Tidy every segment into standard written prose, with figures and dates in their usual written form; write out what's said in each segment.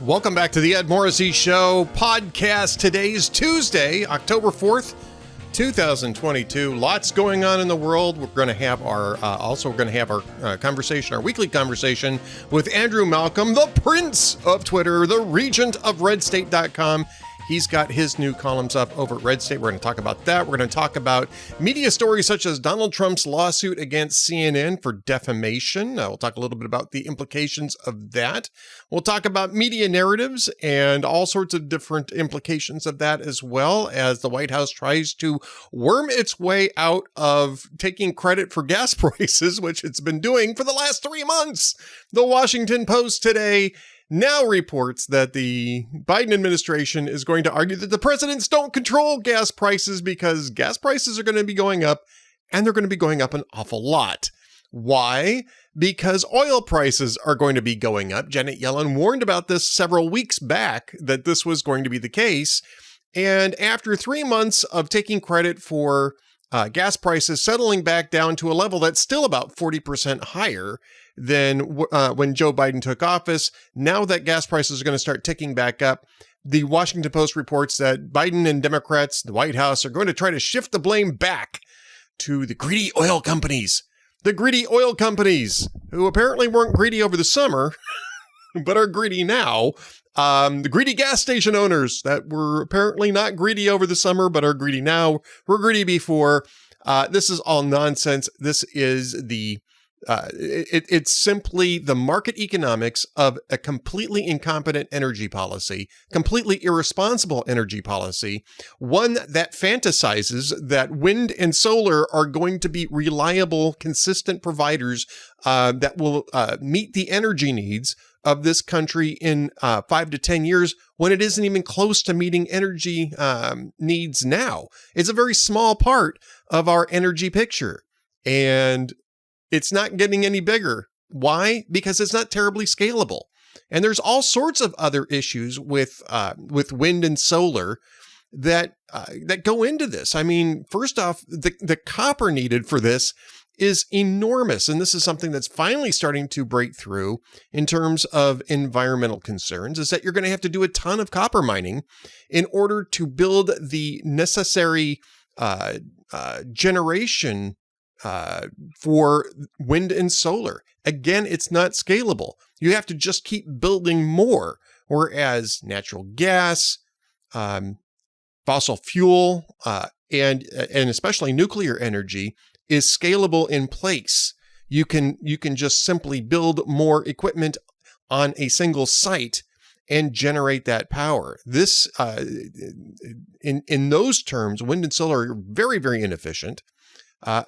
Welcome back to the Ed Morrissey Show podcast. Today's Tuesday, October 4th, 2022. Lots going on in the world. We're going to have our conversation, our weekly conversation with Andrew Malcolm, the Prince of Twitter, the Regent of RedState.com. He's got his new columns up over at Red State. We're going to talk about that. We're going to talk about media stories such as Donald Trump's lawsuit against CNN for defamation. We'll talk a little bit about the implications of that. We'll talk about media narratives and all sorts of different implications of that, as well as the White House tries to worm its way out of taking credit for gas prices, which it's been doing for the last 3 months. The Washington Post today now reports that the Biden administration is going to argue that the presidents don't control gas prices because gas prices are going to be going up, and they're going to be going up an awful lot. Why? Because oil prices are going to be going up. Janet Yellen warned about this several weeks back, that this was going to be the case. And after 3 months of taking credit for gas prices settling back down to a level that's still about 40% higher than when Joe Biden took office, now that gas prices are going to start ticking back up, the Washington Post reports that Biden and Democrats, the White House, are going to try to shift the blame back to the greedy oil companies. The greedy oil companies, who apparently weren't greedy over the summer, but are greedy now. The greedy gas station owners that were apparently not greedy over the summer, but are greedy now, were greedy before. This is all nonsense. This is it's simply the market economics of a completely incompetent energy policy, completely irresponsible energy policy, one that fantasizes that wind and solar are going to be reliable, consistent providers that will meet the energy needs of this country in 5 to 10 years, when it isn't even close to meeting energy needs now. It's a very small part of our energy picture, and it's not getting any bigger. Why? Because it's not terribly scalable. And there's all sorts of other issues with wind and solar that go into this. I mean, first off, the copper needed for this is enormous. And this is something that's finally starting to break through in terms of environmental concerns, is that you're going to have to do a ton of copper mining in order to build the necessary generation for wind and solar. Again, it's not scalable. You have to just keep building more. Whereas natural gas, fossil fuel, and especially nuclear energy is scalable in place. You can just simply build more equipment on a single site and generate that power. This, in those terms, wind and solar are very, very inefficient.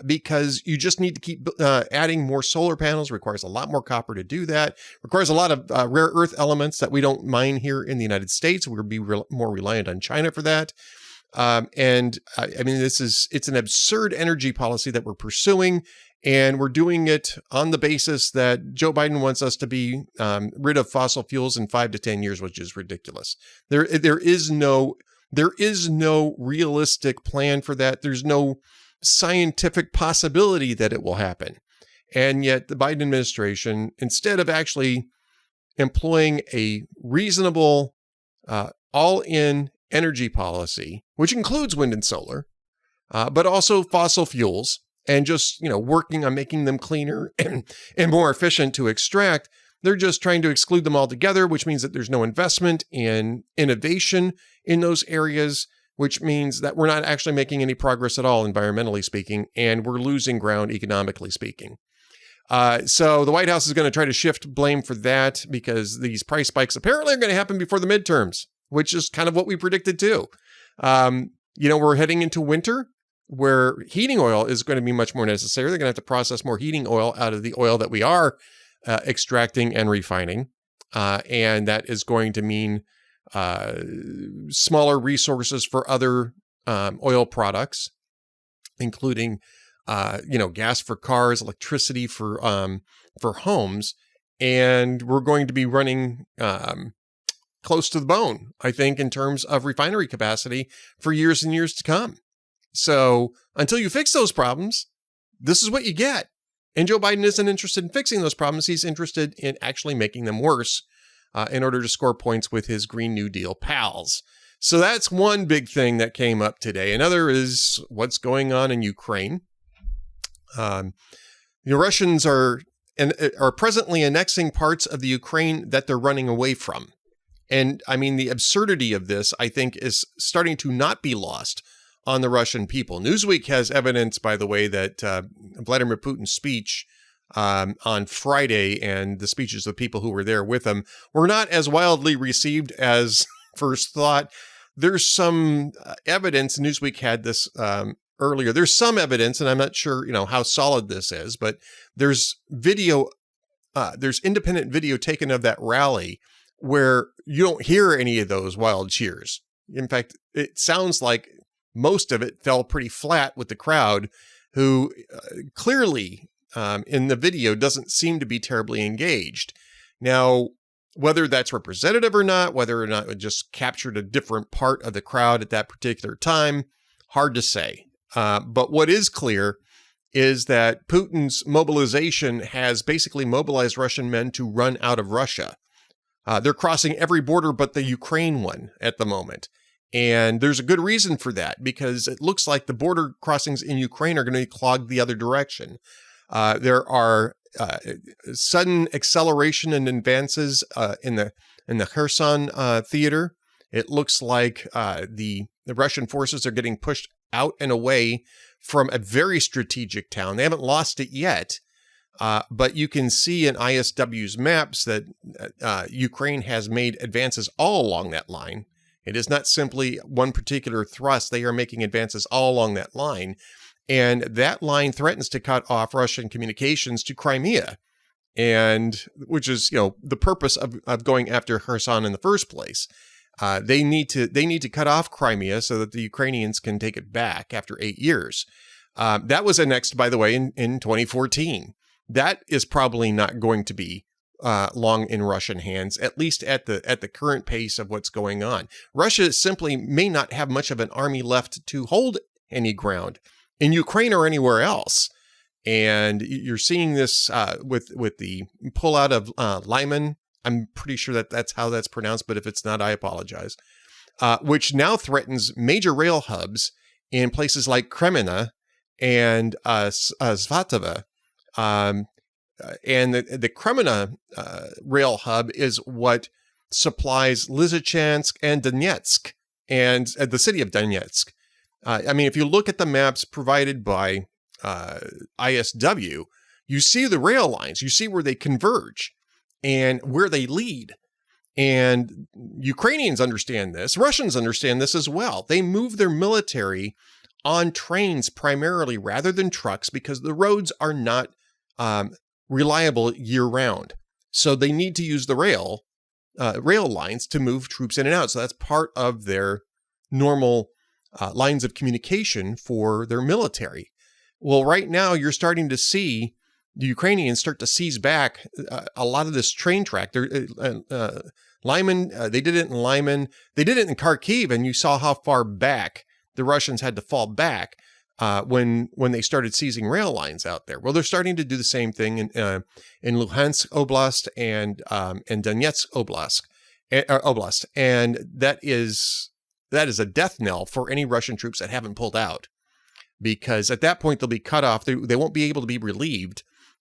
Because you just need to keep adding more solar panels. Requires a lot more copper to do that. Requires a lot of rare earth elements that we don't mine here in the United States. We'll be more reliant on China for that. I mean, it's an absurd energy policy that we're pursuing, and we're doing it on the basis that Joe Biden wants us to be rid of fossil fuels in 5 to 10 years, which is ridiculous. There is no realistic plan for that. There's no scientific possibility that it will happen. And yet the Biden administration, instead of actually employing a reasonable all-in energy policy, which includes wind and solar, but also fossil fuels, and just, working on making them cleaner and more efficient to extract, they're just trying to exclude them altogether, which means that there's no investment in innovation in those areas, which means that we're not actually making any progress at all, environmentally speaking, and we're losing ground economically speaking. So the White House is going to try to shift blame for that, because these price spikes apparently are going to happen before the midterms, which is kind of what we predicted too. We're heading into winter where heating oil is going to be much more necessary. They're going to have to process more heating oil out of the oil that we are extracting and refining. And that is going to mean smaller resources for other oil products, including gas for cars, electricity for homes, and we're going to be running close to the bone, I think, in terms of refinery capacity for years and years to come. So until you fix those problems, this is what you get. And Joe Biden isn't interested in fixing those problems. He's interested in actually making them worse in order to score points with his Green New Deal pals. So that's one big thing that came up today. Another is what's going on in Ukraine. The Russians are presently annexing parts of the Ukraine that they're running away from. And I mean, the absurdity of this, I think, is starting to not be lost on the Russian people. Newsweek has evidence, by the way, that Vladimir Putin's speech on Friday and the speeches of people who were there with him were not as wildly received as first thought. There's some evidence, Newsweek had this earlier, there's some evidence, and I'm not sure, how solid this is, but there's video, there's independent video taken of that rally where you don't hear any of those wild cheers. In fact, it sounds like most of it fell pretty flat with the crowd, who clearly in the video doesn't seem to be terribly engaged. Now, whether that's representative or not, whether or not it just captured a different part of the crowd at that particular time, hard to say. But what is clear is that Putin's mobilization has basically mobilized Russian men to run out of Russia. They're crossing every border but the Ukraine one at the moment. And there's a good reason for that, because it looks like the border crossings in Ukraine are going to be clogged the other direction. There are sudden acceleration and advances in the Kherson theater. It looks like the Russian forces are getting pushed out and away from a very strategic town. They haven't lost it yet, but you can see in ISW's maps that Ukraine has made advances all along that line. It is not simply one particular thrust. They are making advances all along that line. And that line threatens to cut off Russian communications to Crimea, and which is, the purpose of going after Kherson in the first place. They need to cut off Crimea so that the Ukrainians can take it back after 8 years. That was annexed, by the way, in 2014. That is probably not going to be long in Russian hands, at least at the current pace of what's going on. Russia simply may not have much of an army left to hold any ground in Ukraine or anywhere else. And you're seeing this with the pullout of Lyman. I'm pretty sure that's how that's pronounced, but if it's not, I apologize. Which now threatens major rail hubs in places like Kreminna and Svatova. And the Kreminna rail hub is what supplies Lysychansk and Donetsk, and the city of Donetsk. I mean, if you look at the maps provided by ISW, you see the rail lines, you see where they converge and where they lead. And Ukrainians understand this. Russians understand this as well. They move their military on trains primarily rather than trucks because the roads are not reliable year round. So they need to use the rail lines to move troops in and out. So that's part of their normal lines of communication for their military. Well, right now you're starting to see the Ukrainians start to seize back a lot of this train track. Lyman, they did it in Lyman. They did it in Kharkiv, and you saw how far back the Russians had to fall back when they started seizing rail lines out there. Well, they're starting to do the same thing in Luhansk Oblast and Donetsk Oblast, and that is a death knell for any Russian troops that haven't pulled out, because at that point they'll be cut off. They won't be able to be relieved,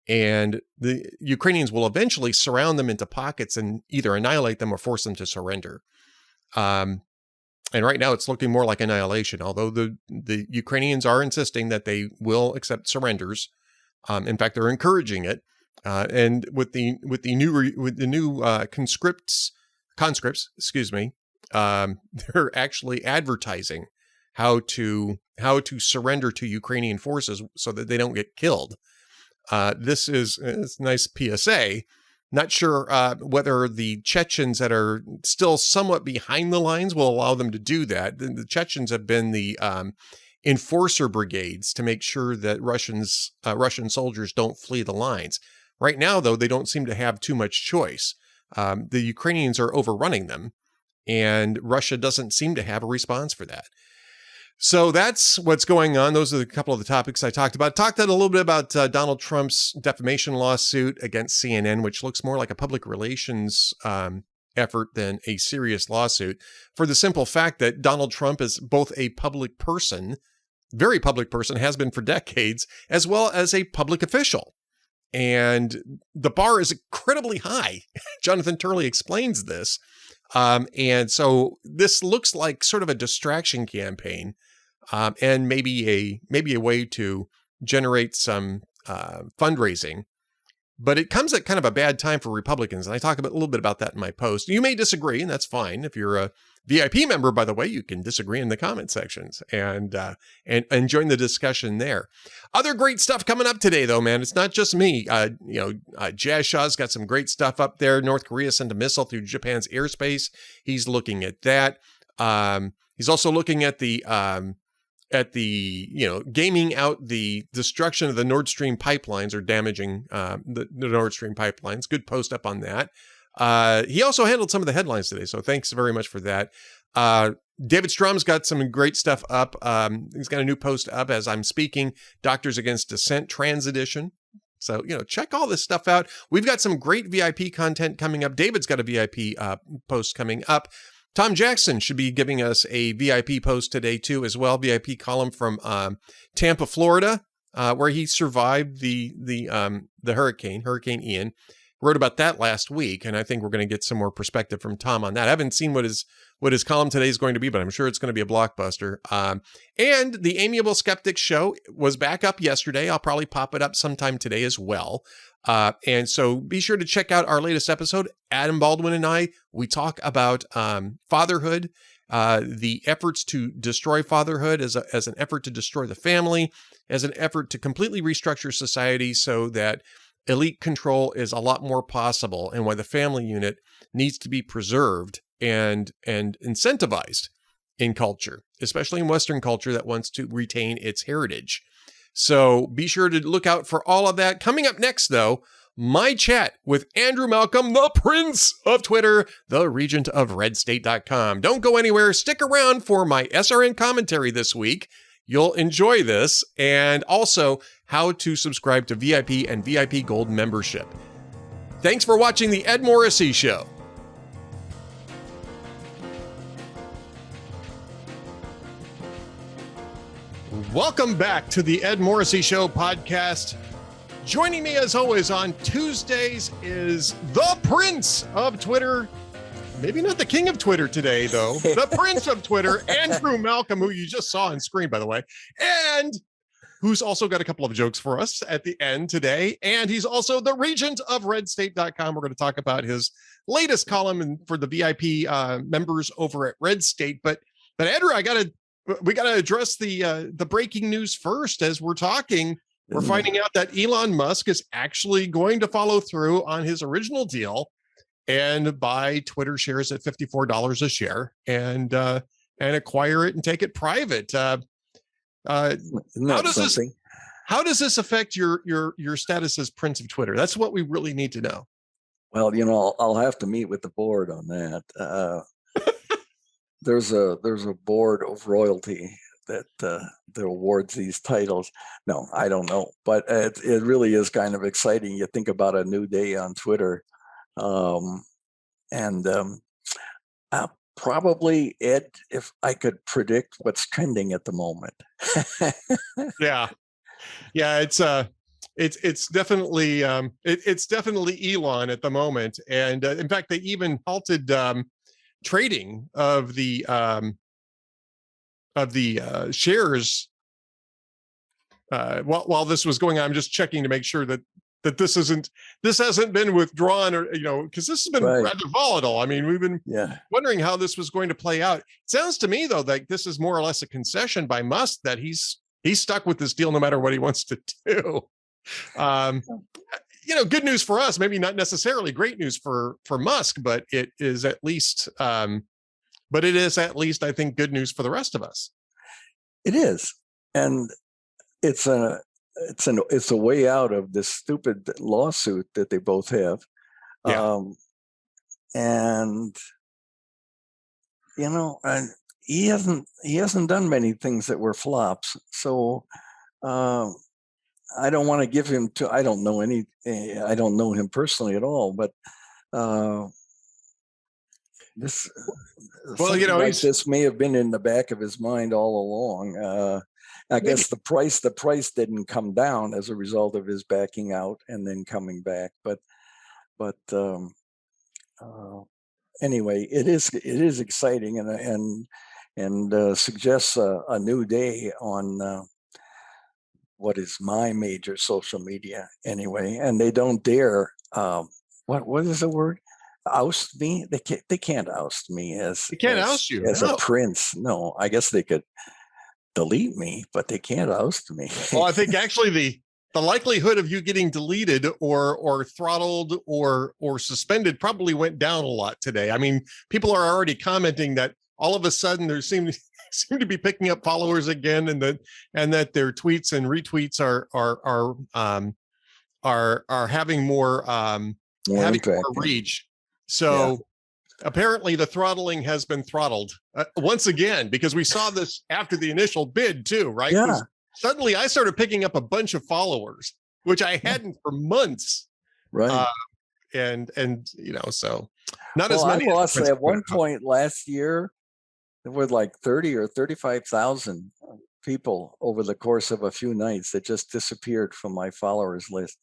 and the Ukrainians will eventually surround them into pockets and either annihilate them or force them to surrender. And right now it's looking more like annihilation, although the Ukrainians are insisting that they will accept surrenders. In fact, they're encouraging it. And with the new conscripts, they're actually advertising how to surrender to Ukrainian forces so that they don't get killed. It's a nice PSA. Not sure whether the Chechens that are still somewhat behind the lines will allow them to do that. The Chechens have been the enforcer brigades to make sure that Russian soldiers don't flee the lines. Right now, though, they don't seem to have too much choice. The Ukrainians are overrunning them, and Russia doesn't seem to have a response for that. So that's what's going on. Those are a couple of the topics I talked about. Talked a little bit about Donald Trump's defamation lawsuit against CNN, which looks more like a public relations effort than a serious lawsuit, for the simple fact that Donald Trump is both a public person, very public person, has been for decades, as well as a public official. And the bar is incredibly high. Jonathan Turley explains this. And so this looks like sort of a distraction campaign, and maybe a way to generate some fundraising. But it comes at kind of a bad time for Republicans. And I talk a little bit about that in my post. You may disagree, and that's fine. If you're a VIP member, by the way, you can disagree in the comment sections and join the discussion there. Other great stuff coming up today, though, man. It's not just me. Jazz Shaw's got some great stuff up there. North Korea sent a missile through Japan's airspace. He's looking at that. He's also looking at the gaming out the destruction of the Nord Stream pipelines, or damaging the Nord Stream pipelines. Good post up on that. He also handled some of the headlines today, so thanks very much for that. David Strum's got some great stuff up. He's got a new post up as I'm speaking, Doctors Against Dissent, Trans Edition. So, check all this stuff out. We've got some great VIP content coming up. David's got a VIP post coming up. Tom Jackson should be giving us a VIP post today too, as well. VIP column from Tampa, Florida, where he survived the Hurricane Ian. Wrote about that last week, and I think we're going to get some more perspective from Tom on that. I haven't seen what his column today is going to be, but I'm sure it's going to be a blockbuster. And the Amiable Skeptic show was back up yesterday. I'll probably pop it up sometime today as well. And so be sure to check out our latest episode. Adam Baldwin and I, we talk about fatherhood, the efforts to destroy fatherhood as an effort to destroy the family, as an effort to completely restructure society so that elite control is a lot more possible, and why the family unit needs to be preserved and incentivized in culture, especially in Western culture that wants to retain its heritage. So be sure to look out for all of that. Coming up next, though, my chat with Andrew Malcolm, the Prince of Twitter, the Regent of RedState.com. Don't go anywhere. Stick around for my SRN commentary this week. You'll enjoy this, and also how to subscribe to VIP and VIP Gold membership. Thanks for watching The Ed Morrissey Show. Welcome back to The Ed Morrissey Show podcast. Joining me as always on Tuesdays is the Prince of Twitter. Maybe not the king of Twitter today, though. The Prince of Twitter, Andrew Malcolm, who you just saw on screen, by the way, and who's also got a couple of jokes for us at the end today. And he's also the Regent of RedState.com. We're going to talk about his latest column for the VIP members over at Red State. But Andrew, we got to address the breaking news first. As we're talking, we're finding out that Elon Musk is actually going to follow through on his original deal and buy Twitter shares at $54 a share and acquire it and take it private. How does this affect your status as Prince of Twitter? That's what we really need to know. Well, I'll have to meet with the board on that. There's a board of royalty that awards these titles. No, I don't know, but it really is kind of exciting. You think about a new day on Twitter. Probably, Ed, if I could predict what's trending at the moment. Yeah, it's definitely it's definitely Elon at the moment, and in fact, they even halted trading of the shares while this was going on. I'm just checking to make sure that this hasn't been withdrawn, or because this has been rather volatile. I mean, we've been wondering how this was going to play out. It sounds to me though like this is more or less a concession by Musk that he's stuck with this deal no matter what he wants to do. Good news for us, maybe not necessarily great news for Musk, but it is at least I think good news for the rest of us. It is, and it's a way out of this stupid lawsuit that they both have. And he hasn't done many things that were flops. So I don't want to give him I don't know him personally at all, but this Well, something like he's this may have been in the back of his mind all along. I maybe. guess the price didn't come down as a result of his backing out and then coming back. But anyway, it is exciting and suggests a new day on what is my major social media anyway. And they don't dare what is the word? Oust me? They can't oust me He can't oust you. as a No. prince. No, I guess they could delete me, but they can't oust me. Well, I think actually the likelihood of you getting deleted or throttled or suspended probably went down a lot today. I mean, people are already commenting that all of a sudden there seem to be picking up followers again, and that their tweets and retweets are having more More impact. reach. Yeah. So apparently the throttling has been throttled once again, because we saw this after the initial bid too, right? Yeah. Suddenly I started picking up a bunch of followers, which I hadn't for months. Right. And so not as Well, I many. lost at one point last year. There were like 30 or 35,000 people over the course of a few nights that just disappeared from my followers list.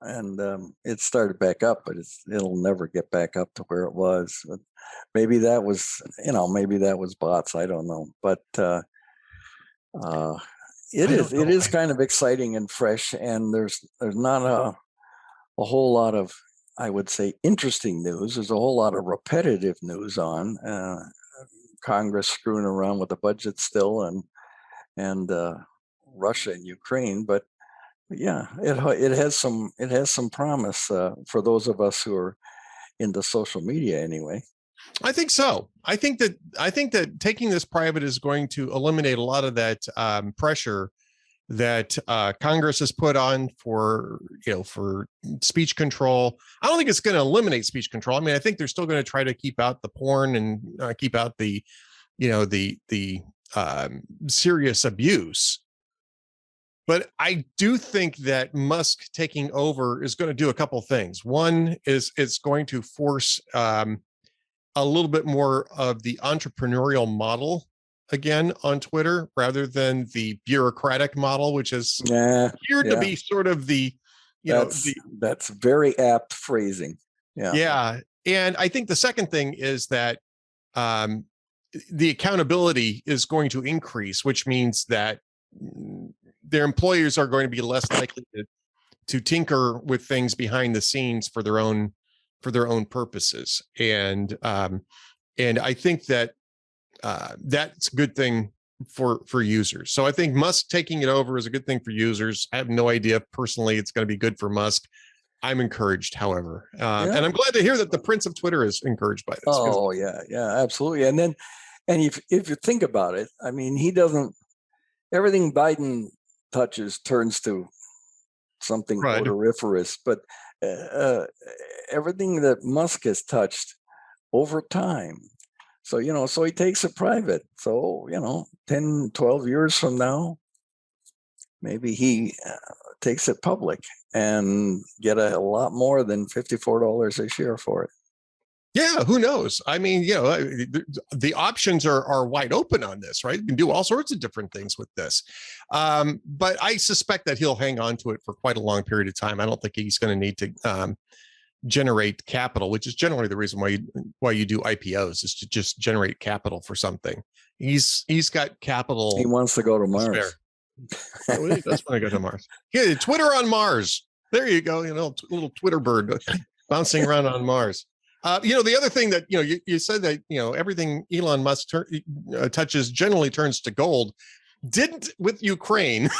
And it started back up, but it'll never get back up to where it was. But maybe that was bots. I don't know, but it is kind of exciting and fresh, and there's not a whole lot of, I would say, interesting news. There's a whole lot of repetitive news on Congress screwing around with the budget still, and Russia and Ukraine, but yeah, it has some promise for those of us who are into social media anyway. I think so. I think that taking this private is going to eliminate a lot of that pressure that Congress has put on for speech control. I don't think it's going to eliminate speech control. I mean, I think they're still going to try to keep out the porn and keep out the serious abuse. But I do think that Musk taking over is going to do a couple things. One is it's going to force a little bit more of the entrepreneurial model again on Twitter, rather than the bureaucratic model, which is appeared to be sort of that's very apt phrasing. Yeah. And I think the second thing is that the accountability is going to increase, which means that their employers are going to be less likely to tinker with things behind the scenes for their own purposes. And I think that that's a good thing for users. So I think Musk taking it over is a good thing for users. I have no idea if personally it's going to be good for Musk. I'm encouraged, however, and I'm glad to hear that the Prince of Twitter is encouraged by this. Oh yeah, absolutely. And if you think about it, I mean, everything Biden touches turns to something odoriferous, but everything that Musk has touched over time. So, so he takes it private. So, 10, 12 years from now, maybe he takes it public and get a lot more than $54 a share for it. Yeah, who knows? I mean, the options are wide open on this, right? You can do all sorts of different things with this. But I suspect that he'll hang on to it for quite a long period of time. I don't think he's going to need to generate capital, which is generally the reason why you do IPOs, is to just generate capital for something. He's got capital. He wants to go to Mars. He does want to go to Mars. Yeah, Twitter on Mars. There you go. Little Twitter bird bouncing around on Mars. The other thing that, you said that, everything Elon Musk touches generally turns to gold. Didn't with Ukraine.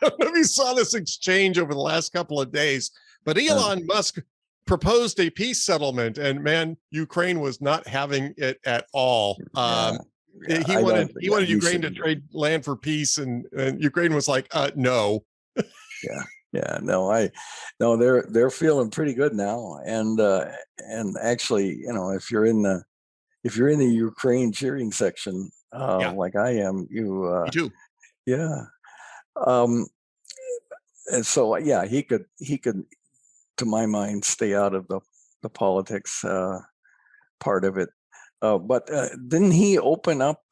I don't know if you saw this exchange over the last couple of days, but Elon Musk proposed a peace settlement, and man, Ukraine was not having it at all. He wanted Ukraine to trade land for peace, and Ukraine was like, no. They're feeling pretty good now, and actually, if you're in the Ukraine cheering section, like I am, Me too. And so he could, to my mind, stay out of the politics. part of it. But didn't he open up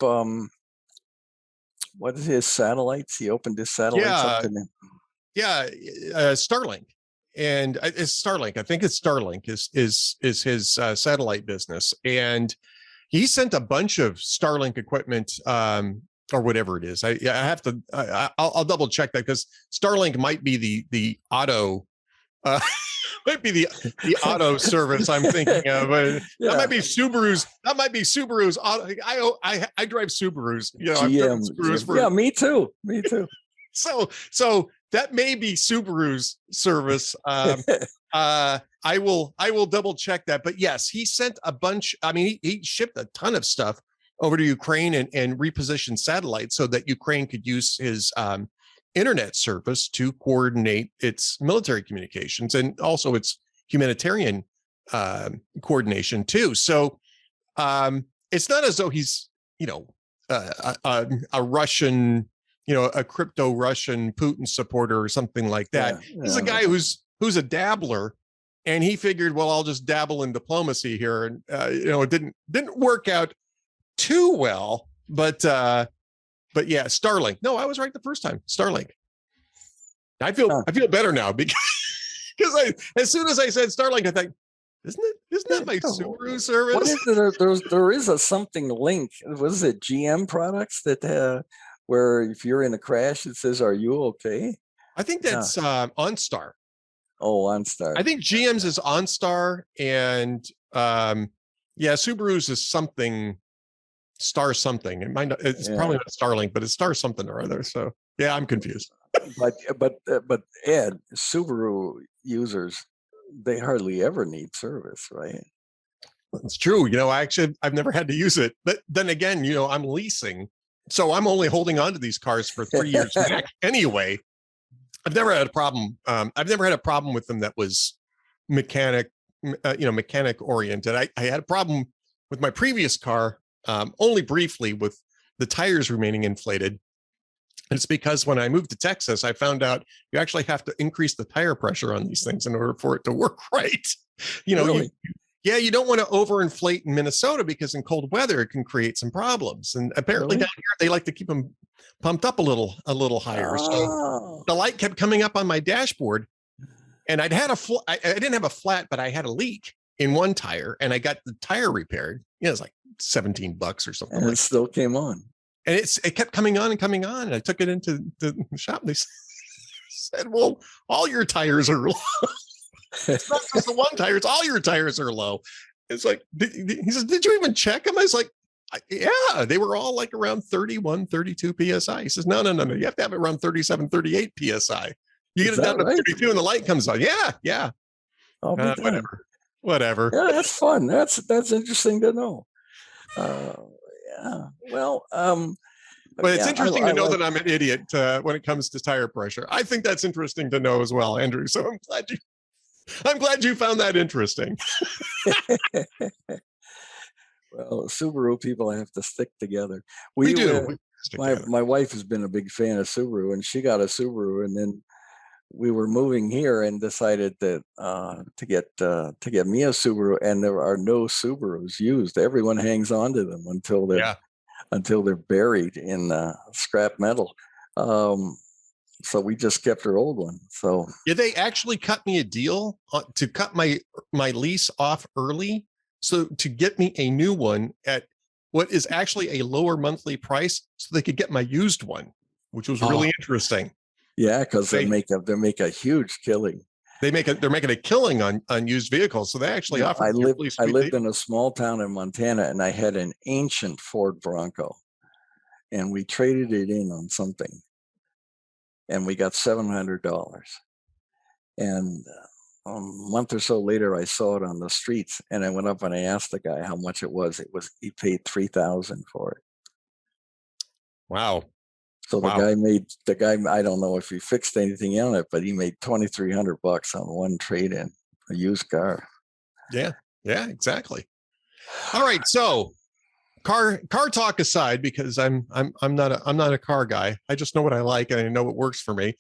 what is his satellites? He opened his satellites up to them. Yeah, Starlink, and it's Starlink. I think it's Starlink is his satellite business, and he sent a bunch of Starlink equipment, or whatever it is. I have to. I'll double check that, because Starlink might be the auto. Might be the auto service I'm thinking of. That might be Subaru's. That might be Subaru's auto. I drive Subarus. You know, GM, I've driven Subarus for. Yeah, me too. Me too. So that may be Subaru's service. I will double check that. But yes, he sent a bunch. I mean, he shipped a ton of stuff over to Ukraine and repositioned satellites so that Ukraine could use his internet service to coordinate its military communications and also its humanitarian coordination too. So it's not as though he's, you know, a Russian, you know, a crypto Russian Putin supporter or something like that. He's a guy who's a dabbler, and he figured, well, I'll just dabble in diplomacy here, and you know, it didn't work out too well, but yeah, Starlink. No, I was right the first time. Starlink. I feel better now because as soon as I said Starlink, I think, isn't that my Subaru service? What is it? There is a something link. Was it GM products that where if you're in a crash, it says, "Are you okay?" I think that's OnStar. Oh, OnStar. I think GM's is OnStar, and Subaru's is something. Star something. It might not, it's probably not Starlink, but it's Star something or other. So yeah, I'm confused. but Ed, Subaru users, they hardly ever need service, right? It's true. You know, I've never had to use it, but then again, you know, I'm leasing, so I'm only holding on to these cars for 3 years back anyway. I've never had a problem. I've never had a problem with them that was mechanic oriented. I had a problem with my previous car. Only briefly, with the tires remaining inflated. And it's because when I moved to Texas, I found out you actually have to increase the tire pressure on these things in order for it to work right. You know, really? You don't want to overinflate in Minnesota, because in cold weather it can create some problems. And apparently down here they like to keep them pumped up a little higher. So the light kept coming up on my dashboard, and I didn't have a flat, but I had a leak in one tire, and I got the tire repaired. You know, it's like $17 or something. And it still came on. And it kept coming on and coming on. And I took it into the shop, and they said, well, all your tires are low. It's not just the one tire, it's all your tires are low. It's like, he says, did you even check them? I was like, yeah, they were all like around 31, 32 PSI. He says, no. You have to have it around 37, 38 PSI. You get it down to 32 and the light comes on. Yeah. Whatever. Yeah, that's fun. That's interesting to know. Yeah. Well, but it's interesting to know that I'm an idiot when it comes to tire pressure. I think that's interesting to know as well, Andrew. So I'm glad you found that interesting. Well, Subaru people have to stick together. We do. My wife has been a big fan of Subaru, and she got a Subaru, and then we were moving here and decided that to get me a Subaru, and there are no Subarus used. Everyone hangs on to them until they're buried in scrap metal. So we just kept her old one. So they actually cut me a deal to cut my lease off early, so to get me a new one at what is actually a lower monthly price, so they could get my used one, which was really interesting. Yeah, because they make a huge killing. They're making a killing on used vehicles, so they actually offer. I lived in a small town in Montana, and I had an ancient Ford Bronco, and we traded it in on something, and we got $700. And a month or so later, I saw it on the streets, and I went up and I asked the guy how much it was. He paid $3,000 for it. Wow. So the guy, I don't know if he fixed anything on it, but he made $2,300 on one trade-in, a used car. Yeah, exactly. All right, so car talk aside, because I'm not a car guy. I just know what I like and I know what works for me.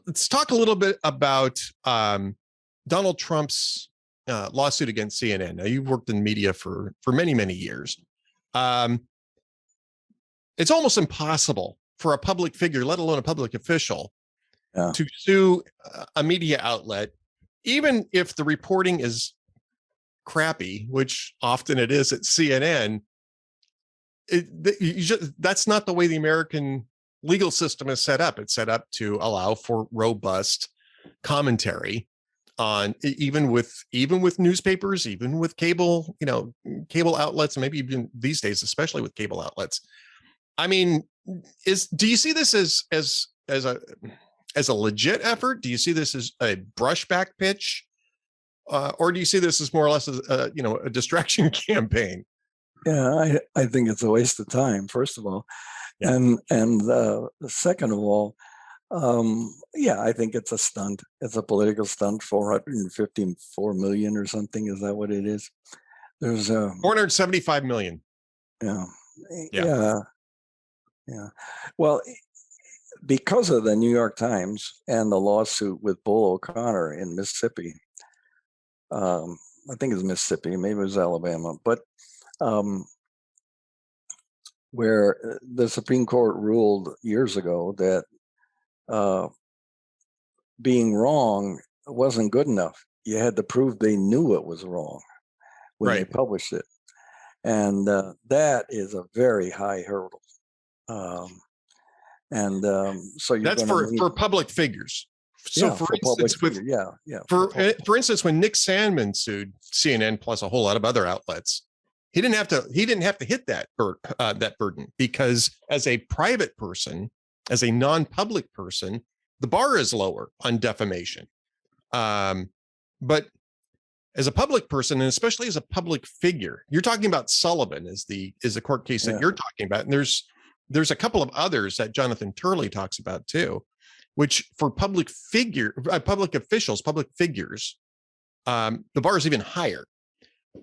Let's talk a little bit about Donald Trump's lawsuit against CNN. Now, you've worked in media for many, many years. It's almost impossible for a public figure, let alone a public official, to sue a media outlet, even if the reporting is crappy, which often it is at CNN. That's not the way the American legal system is set up. It's set up to allow for robust commentary on, even with newspapers, even with cable outlets, and maybe even these days, especially with cable outlets. I mean, do you see this as a legit effort? Do you see this as a brushback pitch, or do you see this as more or less as a distraction campaign? Yeah, I think it's a waste of time, first of all, and second of all, I think it's a stunt. It's a political stunt. 454 million or something. Is that what it is? There's 475 million. Yeah. Well, because of the New York Times and the lawsuit with Bull O'Connor in Mississippi, I think it's Mississippi, maybe it was Alabama, but where the Supreme Court ruled years ago that being wrong wasn't good enough. You had to prove they knew it was wrong when they published it. And that is a very high hurdle. So that's for public figures. So for instance, when Nick Sandmann sued CNN plus a whole lot of other outlets, he didn't have to hit that burden, because as a private person, as a non-public person, the bar is lower on defamation. But as a public person, and especially as a public figure, you're talking about Sullivan is the court case that you're talking about, and there's a couple of others that Jonathan Turley talks about too, which for public officials, public figures, the bar is even higher.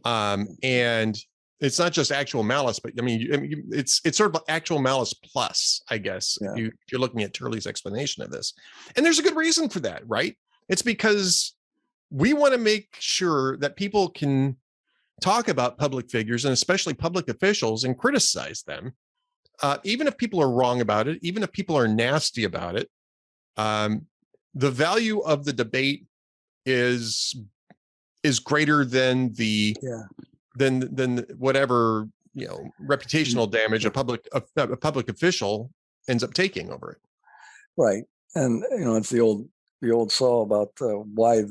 And it's not just actual malice, but I mean, it's sort of actual malice plus, I guess, if you're looking at Turley's explanation of this. And there's a good reason for that, right? It's because we want to make sure that people can talk about public figures, and especially public officials, and criticize them, even if people are wrong about it, even if people are nasty about it. The value of the debate is greater than than whatever reputational damage a public official ends up taking over it. Right, and it's the old saw about why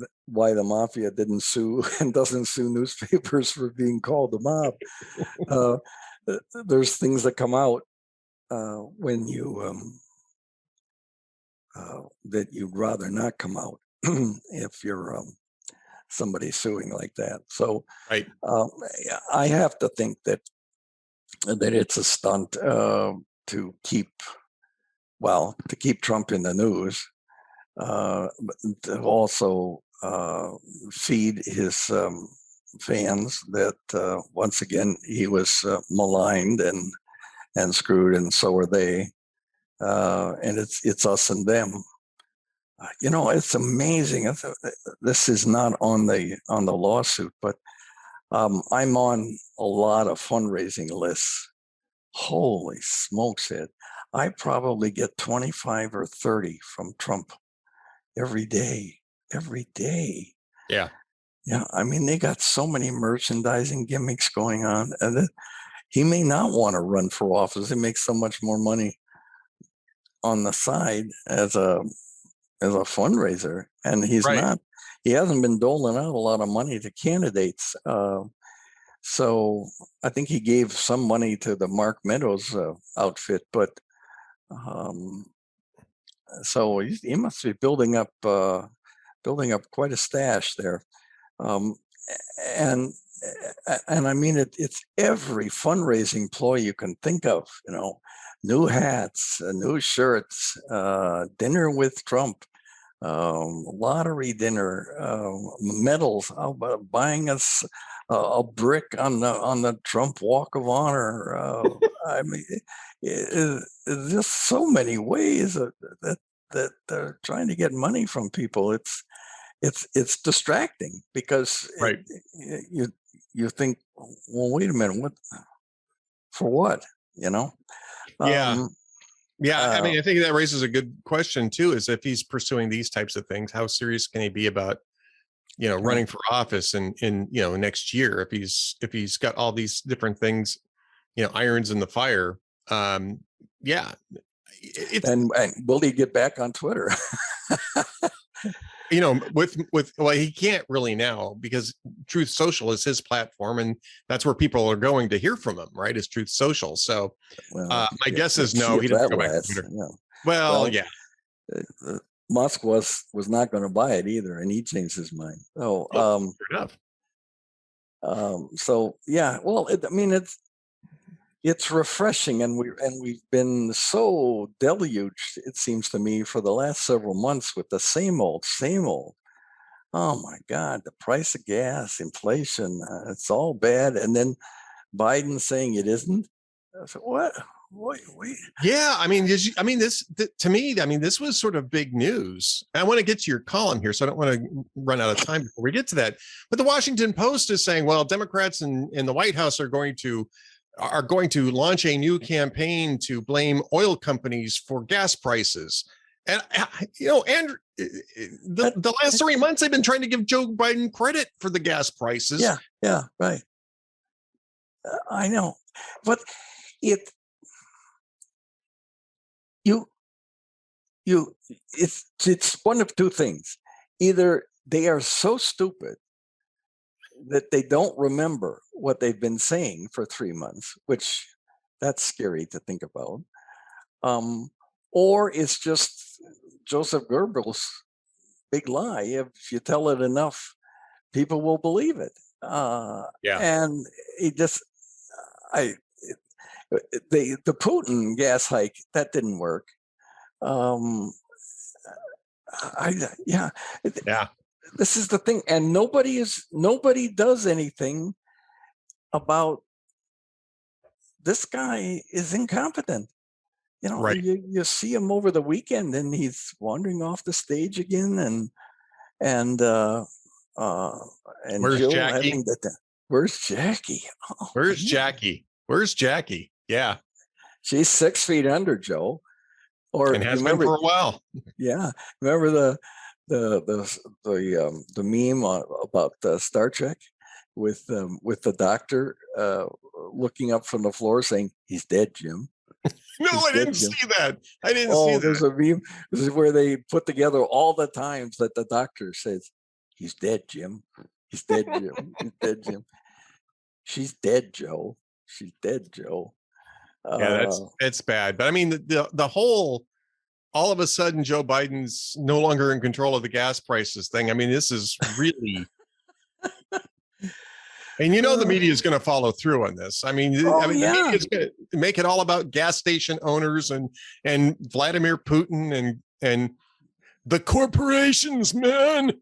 the mafia didn't sue and doesn't sue newspapers for being called the mob. There's things that come out when you that you'd rather not come out if you're somebody suing like that. So I have to think that it's a stunt to keep Trump in the news, but to also feed his fans that once again he was maligned and screwed, and so are they. And it's us and them. It's amazing. This is not on the lawsuit, but I'm on a lot of fundraising lists. Holy smokes, Ed. I probably get 25 or 30 from Trump every day. Yeah. I mean, they got so many merchandising gimmicks going on, and he may not want to run for office. He makes so much more money on the side as a fundraiser, and he hasn't been doling out a lot of money to candidates. So I think he gave some money to the Mark Meadows outfit, but so he must be building up quite a stash there. And I mean, it's every fundraising ploy you can think of, new hats, new shirts, dinner with Trump, lottery dinner, medals, buying us a brick on the Trump Walk of Honor. I mean, there's just so many ways that they're trying to get money from people. it's distracting because Right. you think, well, wait a minute, what for what? You know? Yeah. Yeah. I Uh, mean, I think that raises a good question too, is if he's pursuing these types of things, how serious can he be about, running for office in next year if he's got all these different things, irons in the fire. Yeah. It's and will he get back on Twitter? well, he can't really now because Truth Social is his platform, and that's where people are going to hear from him, right? Is Truth Social. So Well, my guess is see no, if he doesn't that go back to lasts. Twitter. Yeah. Well, Well, yeah. Musk was not going to buy it either, and he changed his mind. So, Fair enough. so yeah. Well, I mean, it's refreshing, and we've been so deluged, it seems to me, for the last several months with the same old, same old. Oh my God, the price of gas, inflation, it's all bad. And then Biden saying it isn't. I said, what? Wait. Yeah, I mean, to me, I mean, this was sort of big news. I want to get to your column here, so I don't want to run out of time before we get to that. But the Washington Post is saying, well, Democrats in the White House are going to launch a new campaign to blame oil companies for gas prices. And Andrew, the last 3 months, they've been trying to give Joe Biden credit for the gas prices. Yeah, right. I know, but it's one of two things. Either they are so stupid that they don't remember what they've been saying for 3 months, which that's scary to think about. Or it's just Joseph Goebbels' big lie. If you tell it enough, people will believe it. And it just, the Putin gas hike, that didn't work. Yeah. This is the thing, and nobody does anything about this guy is incompetent. Right. You see him over the weekend, and he's wandering off the stage again, and Where's Jill Jackie? having where's Jackie? Oh, where's Jackie? Where's Jackie? Yeah, she's 6 feet under Joe, and has been for a while. Yeah, remember the meme about Star Trek with the doctor looking up from the floor saying, "He's dead, Jim." No, I didn't see that. I didn't see that. There's a meme. This is where they put together all the times that the doctor says, "He's dead, Jim. He's dead, Jim. He's dead, Jim." She's dead, Joe. She's dead, Joe. Yeah, that's bad. But I mean, the whole, all of a sudden, Joe Biden's no longer in control of the gas prices thing. I mean, this is really. And the media is going to follow through on this. I mean, the media is going to make it all about gas station owners and Vladimir Putin and the corporations, man.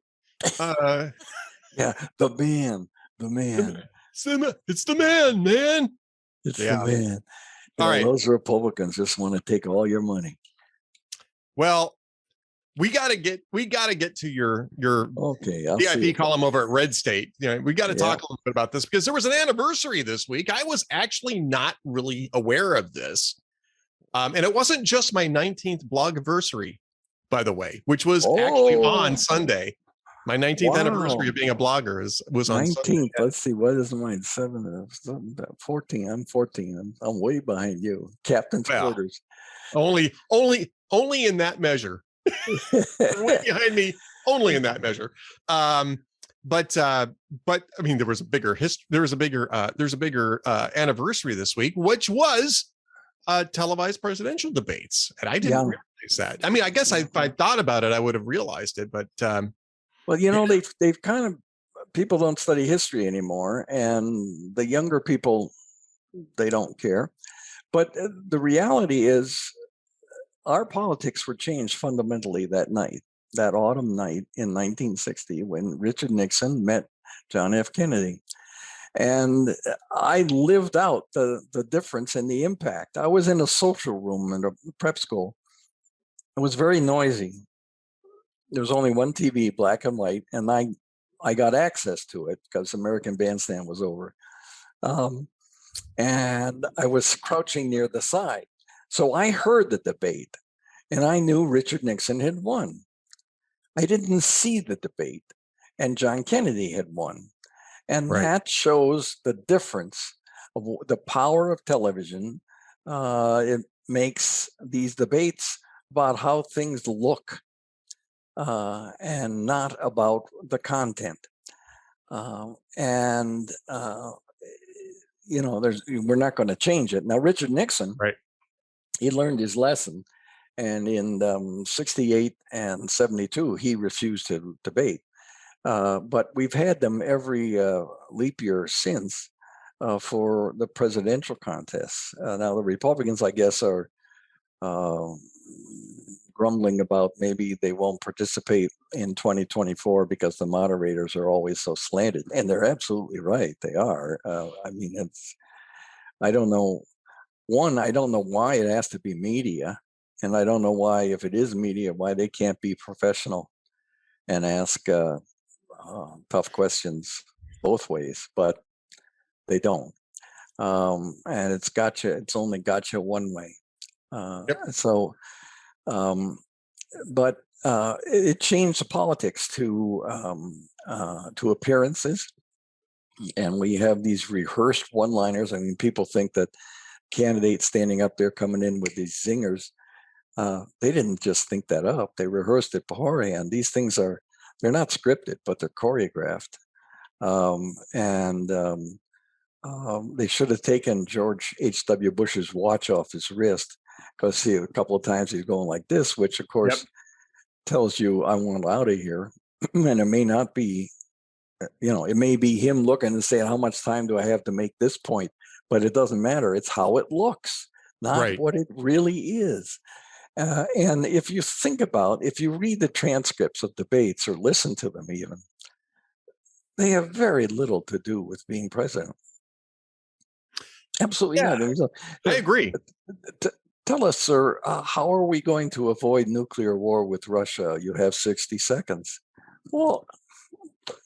Yeah, the man. It's the man. It's the man. All right, those Republicans just want to take all your money. Well, we got to get to your VIP column over at Red State. We got to talk a little bit about this because there was an anniversary this week. I was actually not really aware of this. And it wasn't just my 19th blogiversary, by the way, which was actually on Sunday. My 19th anniversary of being a blogger was on 19th. Sunday. Let's see, what is mine? 14. I'm 14. I'm way behind you. Captain's quarters. Only in that measure. Way behind me, only in that measure. But I mean, there's a bigger anniversary this week, which was televised presidential debates, and I didn't realize that. I mean, I guess if I thought about it, I would have realized it. But well, they've kind of, people don't study history anymore, and the younger people, they don't care. But the reality is, our politics were changed fundamentally that night, that autumn night in 1960, when Richard Nixon met John F. Kennedy. And I lived out the difference and the impact. I was in a social room in a prep school. It was very noisy. there was only one TV, black and white, and I got access to it because American Bandstand was over. And I was crouching near the side. So I heard the debate, and I knew Richard Nixon had won. I didn't see the debate, and John Kennedy had won. And Right. that shows the difference of the power of television. It makes these debates about how things look and not about the content. We're not going to change it. Now, Richard Nixon, Right. he learned his lesson. And in 68 and 72, he refused to debate. But we've had them every leap year since for the presidential contests. Now, the Republicans, I guess, are grumbling about maybe they won't participate in 2024 because the moderators are always so slanted. And they're absolutely right. They are. I don't know. One, I don't know why it has to be media. And I don't know why, if it is media, why they can't be professional and ask tough questions both ways, but they don't. And it's only got you one way. So, but it changed the politics to appearances. And we have these rehearsed one-liners. I mean, people think that candidates standing up there coming in with these zingers, they didn't just think that up. They rehearsed it beforehand. These things they're not scripted, but they're choreographed. They should have taken George H.W. Bush's watch off his wrist, because see, a couple of times he's going like this, which of course tells you I want out of here. And it may not be, it may be him looking and saying, how much time do I have to make this point? But it doesn't matter. It's how it looks, not what it really is. And if you read the transcripts of debates or listen to them even, they have very little to do with being president. Absolutely nothing. So, I agree. Tell us, sir, how are we going to avoid nuclear war with Russia? You have 60 seconds. Well,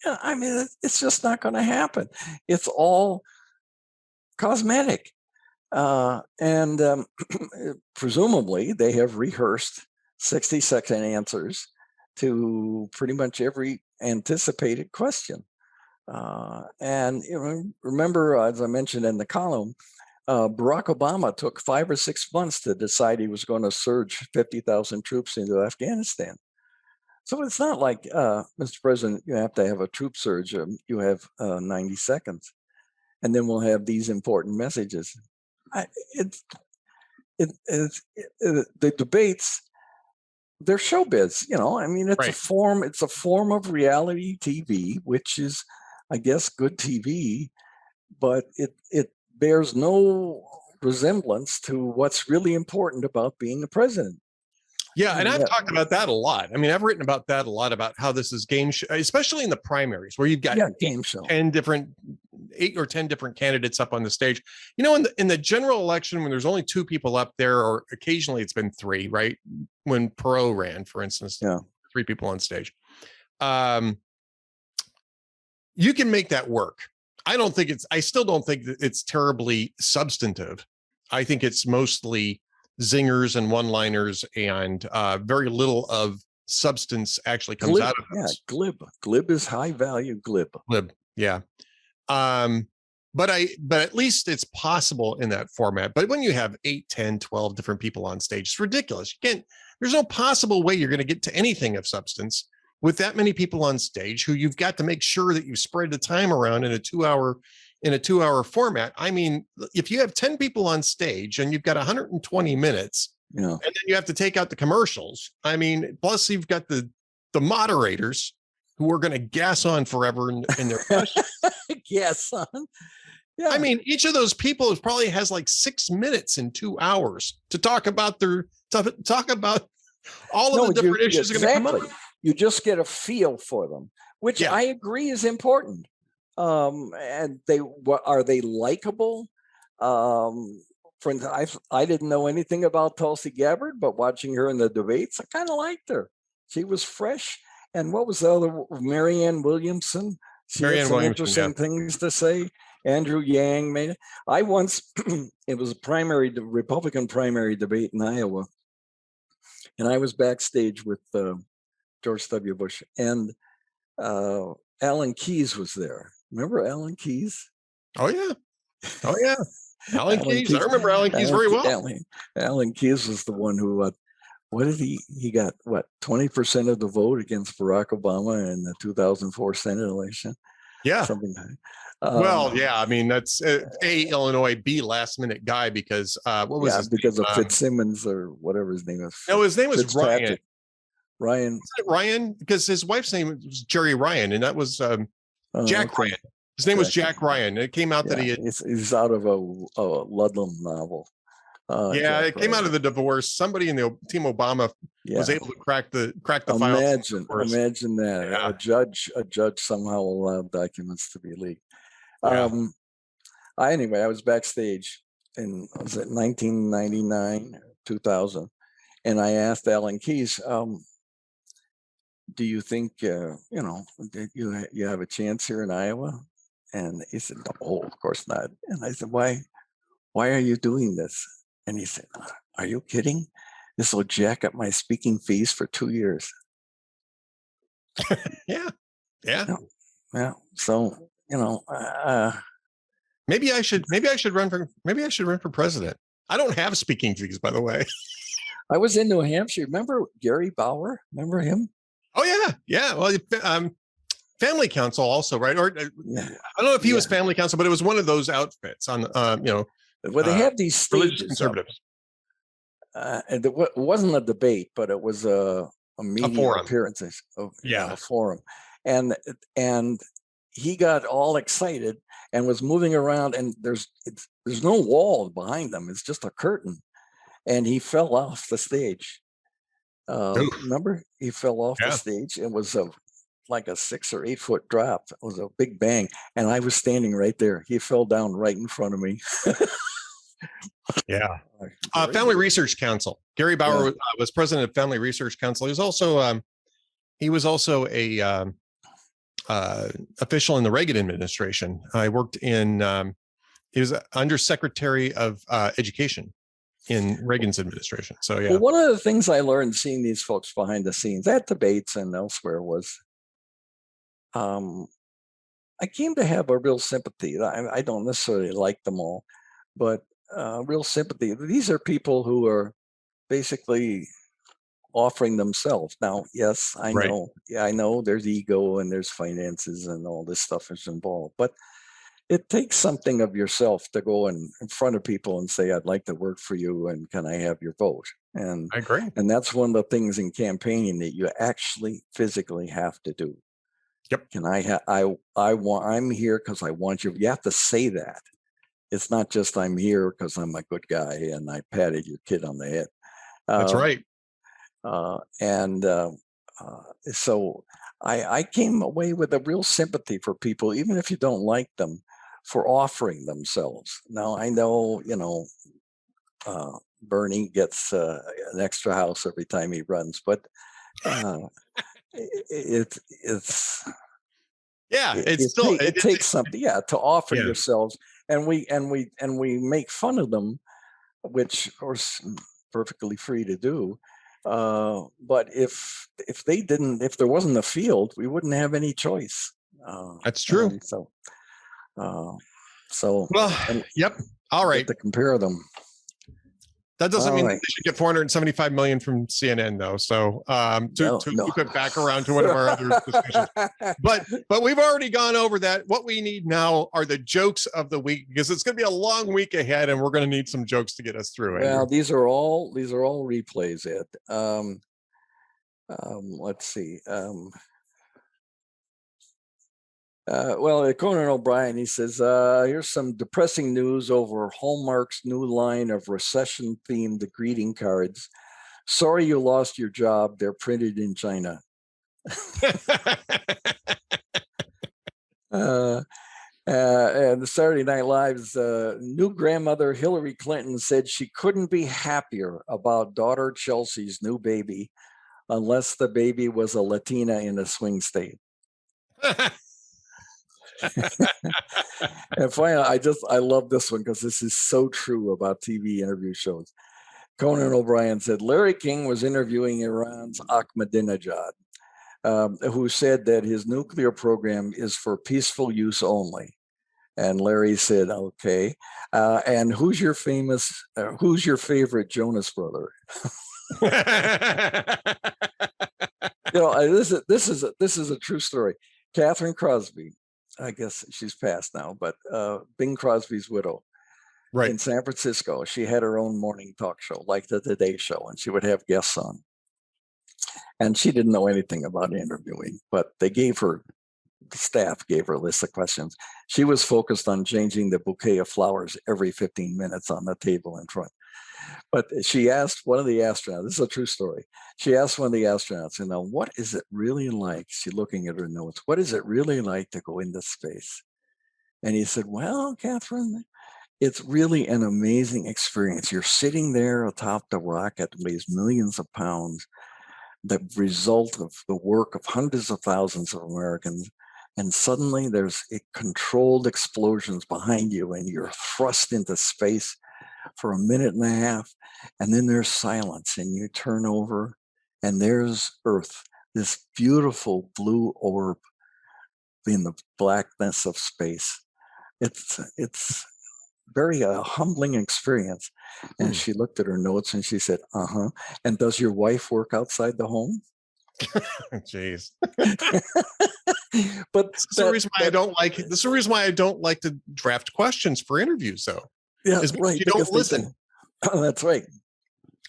I mean, it's just not going to happen. It's all cosmetic. And presumably they have rehearsed 60-second answers to pretty much every anticipated question. And remember, as I mentioned in the column, Barack Obama took 5 or 6 months to decide he was going to surge 50,000 troops into Afghanistan. So it's not like, Mr. President, you have to have a troop surge. You have 90 seconds. And then we'll have these important messages. The debates, they're showbiz, I mean, it's a form of reality TV, which is, I guess, good TV, but it bears no resemblance to what's really important about being a president. Yeah, and I've talked about that a lot. I mean, I've written about that a lot, about how this is game show, especially in the primaries where you've got game show, 8 or 10 different candidates up on the stage. In the general election, when there's only 2 people up there, or occasionally it's been 3, right? When Perot ran, for instance, 3 people on stage. You can make that work. I still don't think that it's terribly substantive. I think it's mostly zingers and one-liners, and very little of substance actually comes out of this. Glib is high value. Glib, yeah. But at least it's possible in that format. But when you have 8, 10, 12 different people on stage, it's ridiculous. There's no possible way you're going to get to anything of substance with that many people on stage, who you've got to make sure that you spread the time around in a 2-hour format. I mean, if you have 10 people on stage and you've got 120 minutes, and then you have to take out the commercials. I mean, plus you've got the moderators who are going to gas on forever in their questions. Gas on. Yeah. I mean, each of those people probably has like 6 minutes in 2 hours to talk about all of the different issues that are going to come up. You just get a feel for them, which I agree is important. And are they likable? For instance, I didn't know anything about Tulsi Gabbard, but watching her in the debates, I kind of liked her. She was fresh. And what was the other? Marianne Williamson. She had Marianne some Williamson, yeah. interesting things to say. Andrew Yang made it. I once, it was a Republican primary debate in Iowa, and I was backstage with George W. Bush, and Alan Keyes was there. Remember Alan Keyes? Oh yeah. Oh yeah. Alan Keyes. I Keyes. remember Alan Keyes very well. Alan Keyes was the one who, what did he got, 20% of the vote against Barack Obama in the 2004 Senate election? Yeah. Something like well, yeah, I mean, that's Illinois, B, last minute guy, because what was his because name? Of Fitzsimmons or whatever his name is. No, his name was Ryan. Ryan. Was it Ryan? Because his wife's name was Jerry Ryan, and that was Jack Ryan. His name was Jack Ryan. It came out that he had. He's out of a Ludlum novel. Jack it came Ryan. Out of the divorce. Somebody in the team Obama was able to crack the file. Imagine that. Yeah. A judge somehow allowed documents to be leaked. Yeah. Anyway, I was backstage in, was it 1999, 2000, and I asked Alan Keyes, do you think that you have a chance here in Iowa? And he said, no, of course not. And I said, why are you doing this? And he said, are you kidding? This will jack up my speaking fees for 2 years. Yeah. So, maybe I should run for president. I don't have speaking fees, by the way. I was in New Hampshire. Remember Gary Bauer? Remember him? Oh yeah. Well, Family Council also, right? Or I don't know if he was Family Council, but it was one of those outfits on, Well, they have these stages. Conservatives. And it wasn't a debate, but it was a media appearance, a forum, and he got all excited and was moving around, and there's no wall behind them; it's just a curtain, and he fell off the stage. Remember, he fell off the stage. It was like a 6 or 8 foot drop. It was a big bang, and I was standing right there. He fell down right in front of me. Yeah. Family Research Council. Gary Bauer was president of Family Research Council. He was also a official in the Reagan administration. I worked in. He was Undersecretary of Education in Reagan's administration. So yeah. Well, one of the things I learned seeing these folks behind the scenes at debates and elsewhere was, I came to have a real sympathy. I don't necessarily like them all, but real sympathy. These are people who are basically offering themselves. Now, yes, I know. Yeah, I know there's ego and there's finances and all this stuff is involved, but it takes something of yourself to go in front of people and say, I'd like to work for you and can I have your vote? And I agree. And that's one of the things in campaigning that you actually physically have to do. Yep. I'm here because I want you. You have to say that. It's not just I'm here because I'm a good guy and I patted your kid on the head. That's right. So I came away with a real sympathy for people, even if you don't like them, for offering themselves. Now I know, Bernie gets an extra house every time he runs, but it takes something, to offer yourselves, and we make fun of them, which of course perfectly free to do. But if there wasn't a field, we wouldn't have any choice. That's true. Yep. All right. To compare them. That doesn't mean that they should get $475 million from CNN, though. So to loop it back around to one of our other discussions. But we've already gone over that. What we need now are the jokes of the week, because it's going to be a long week ahead, and we're going to need some jokes to get us through. Andrew. Well, these are all replays, Ed. Let's see. Conan O'Brien, he says, here's some depressing news over Hallmark's new line of recession-themed greeting cards. Sorry you lost your job. They're printed in China. And the Saturday Night Live's new grandmother, Hillary Clinton, said she couldn't be happier about daughter Chelsea's new baby. unless the baby was a Latina in a swing state. And finally, I love this one because this is so true about TV interview shows. Conan O'Brien said, Larry King was interviewing Iran's Ahmadinejad, who said that his nuclear program is for peaceful use only. And Larry said, okay. And who's your favorite Jonas brother? This is a true story. Catherine Crosby, I guess she's passed now, but Bing Crosby's widow, right, in San Francisco, she had her own morning talk show, like the Today Show, and she would have guests on. And she didn't know anything about interviewing, but the staff gave her a list of questions. She was focused on changing the bouquet of flowers every 15 minutes on the table in front. But she asked one of the astronauts, this is a true story. She asked one of the astronauts, what is it really like? She's looking at her notes. What is it really like to go into space? And he said, well, Catherine, it's really an amazing experience. You're sitting there atop the rocket that weighs millions of pounds, the result of the work of hundreds of thousands of Americans. And suddenly there's controlled explosions behind you and you're thrust into space for a minute and a half. And then there's silence and you turn over and there's Earth, this beautiful blue orb in the blackness of space. It's very humbling experience. And she looked at her notes and she said, and does your wife work outside the home? Jeez. But this is the reason why I don't like to draft questions for interviews, though. Yeah, right. You don't listen. That's right.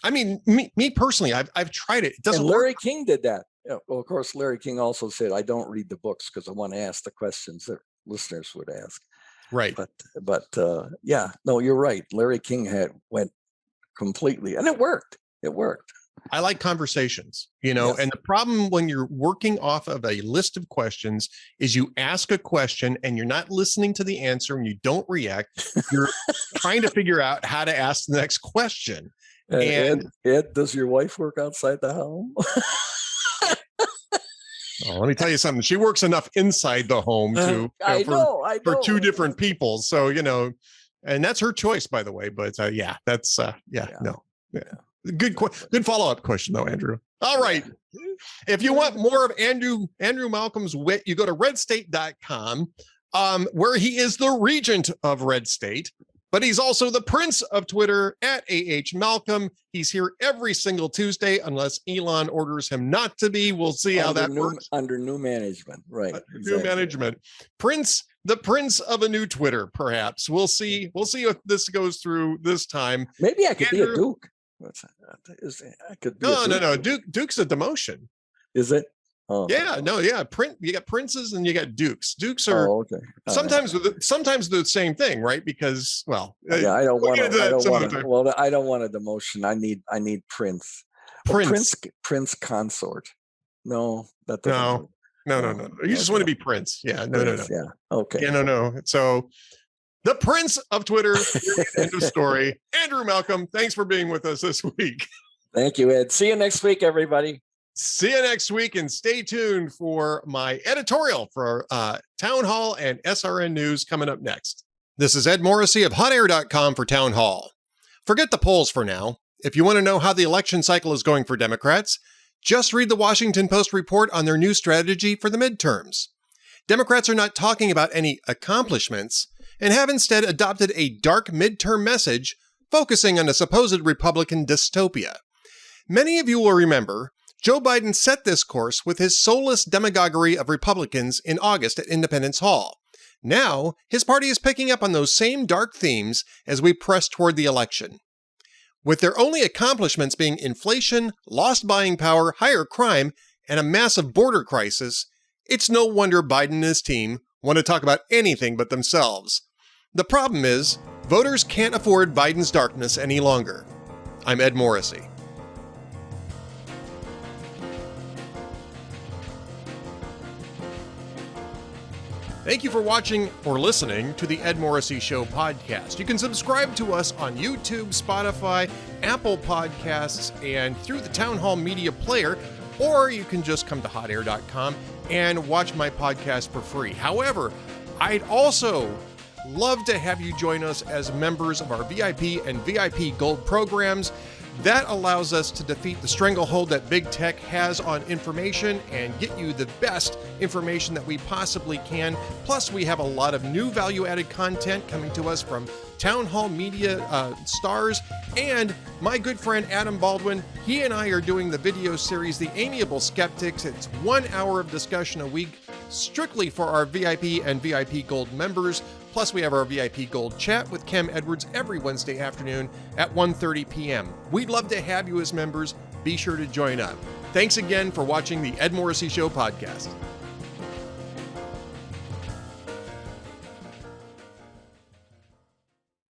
I mean, me personally, I've tried it. It doesn't and Larry work. King did that. Yeah, well, of course, Larry King also said, I don't read the books because I want to ask the questions that listeners would ask. Right. But yeah, no, you're right. Larry King went completely, and it worked. It worked. I like conversations, Yes. And the problem when you're working off of a list of questions is you ask a question and you're not listening to the answer and you don't react. You're trying to figure out how to ask the next question. And Ed, does your wife work outside the home? Oh, let me tell you something. She works enough inside the home to I know. for two different people. So, and that's her choice, by the way. But no. Good follow-up question, though, Andrew. All right. If you want more of Andrew Malcolm's wit, you go to redstate.com, where he is the regent of Red State, but he's also the prince of Twitter at @Malcolm. He's here every single Tuesday, unless Elon orders him not to be. We'll see how that works. Under new management, right. Exactly. New management. The prince of a new Twitter, perhaps. We'll see if this goes through this time. Maybe I could be a duke. No. Duke's a demotion. Is it? Oh, yeah, no, yeah. You got princes and you got dukes. Dukes are okay. Sometimes the same thing, right? Because yeah, I don't want a demotion. I need prince. Prince consort. No, that doesn't work. No. You just want to be prince. Yeah, no. Yeah, okay. Yeah, no. So the prince of Twitter, end of story. Andrew Malcolm, thanks for being with us this week. Thank you, Ed. See you next week, everybody. See you next week, and stay tuned for my editorial for Town Hall and SRN News coming up next. This is Ed Morrissey of hotair.com for Town Hall. Forget the polls for now. If you want to know how the election cycle is going for Democrats, just read the Washington Post report on their new strategy for the midterms. Democrats are not talking about any accomplishments and have instead adopted a dark midterm message focusing on a supposed Republican dystopia. Many of you will remember Joe Biden set this course with his soulless demagoguery of Republicans in August at Independence Hall. Now, his party is picking up on those same dark themes as we press toward the election. With their only accomplishments being inflation, lost buying power, higher crime, and a massive border crisis, it's no wonder Biden and his team want to talk about anything but themselves. The problem is, voters can't afford Biden's darkness any longer. I'm Ed Morrissey. Thank you for watching or listening to the Ed Morrissey Show podcast. You can subscribe to us on YouTube, Spotify, Apple Podcasts, and through the Town Hall Media Player, or you can just come to hotair.com and watch my podcast for free. However, I'd also love to have you join us as members of our VIP and VIP Gold programs. That allows us to defeat the stranglehold that big tech has on information and get you the best information that we possibly can. Plus, we have a lot of new value-added content coming to us from Town Hall Media stars and my good friend Adam Baldwin. He and I are doing the video series, The Amiable Skeptics. It's 1 hour of discussion a week, strictly for our VIP and VIP Gold members. Plus, we have our VIP Gold chat with Kem Edwards every Wednesday afternoon at 1:30 p.m. We'd love to have you as members. Be sure to join up. Thanks again for watching the Ed Morrissey Show podcast.